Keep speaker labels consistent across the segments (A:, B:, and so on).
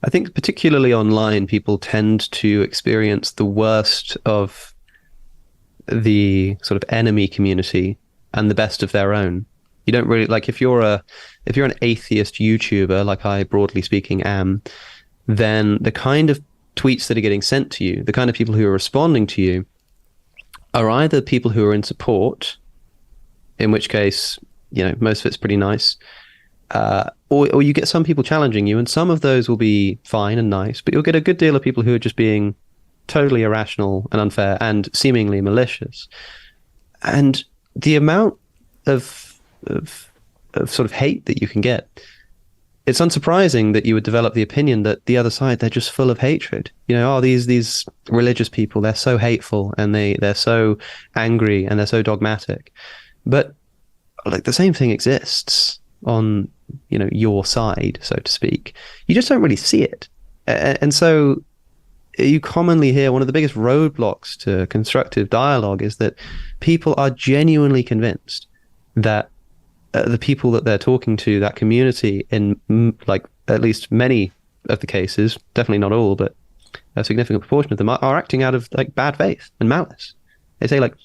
A: I think particularly online, people tend to experience the worst of the sort of enemy community and the best of their own. You don't really like if you're an atheist YouTuber, like I broadly speaking am, then the kind of tweets that are getting sent to you, the kind of people who are responding to you, are either people who are in support, in which case, you know, most of it's pretty nice, or you get some people challenging you, and some of those will be fine and nice, but you'll get a good deal of people who are just being totally irrational and unfair and seemingly malicious. And the amount of sort of hate that you can get, it's unsurprising that you would develop the opinion that the other side, they're just full of hatred. You know, oh, these religious people, they're so hateful and they're so angry and they're so dogmatic. But like the same thing exists on, you know, your side, so to speak. You just don't really see it. And so you commonly hear one of the biggest roadblocks to constructive dialogue is that people are genuinely convinced that the people that they're talking to, that community, in like at least many of the cases, definitely not all, but a significant proportion of them are acting out of like bad faith and malice. They say like,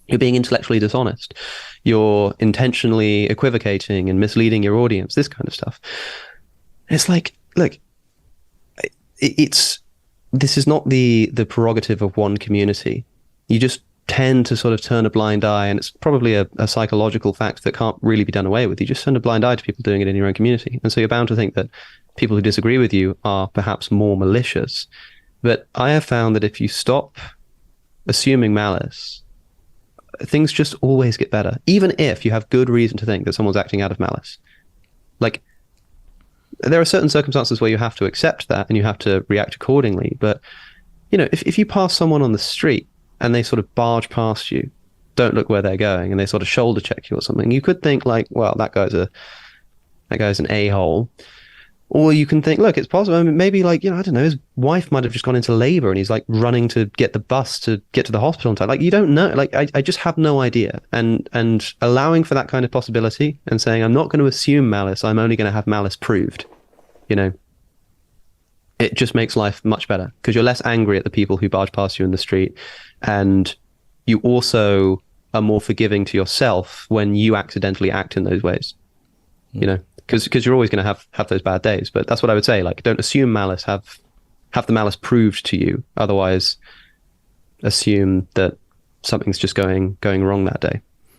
A: you're being intellectually dishonest, you're intentionally equivocating and misleading your audience, this kind of stuff. And it's like, look, this is not the prerogative of one community. You just tend to sort of turn a blind eye, and it's probably a psychological fact that can't really be done away with. You just turn a blind eye to people doing it in your own community. And so you're bound to think that people who disagree with you are perhaps more malicious. But I have found that if you stop assuming malice, things just always get better, even if you have good reason to think that someone's acting out of malice. Like, there are certain circumstances where you have to accept that and you have to react accordingly. But, you know, if you pass someone on the street and they sort of barge past you, don't look where they're going, and they sort of shoulder check you or something, you could think like, well, that guy's an a-hole. Or you can think, look, it's possible. I mean, maybe like, you know, I don't know, his wife might have just gone into labor and he's like running to get the bus to get to the hospital on time. Like, you don't know. Like, I just have no idea. And allowing for that kind of possibility and saying, I'm not going to assume malice, I'm only going to have malice proved, you know, it just makes life much better because you're less angry at the people who barge past you in the street. And you also are more forgiving to yourself when you accidentally act in those ways, you know, because you're always going to have those bad days. But that's what I would say. Like, don't assume malice, have the malice proved to you. Otherwise, assume that something's just going wrong that day.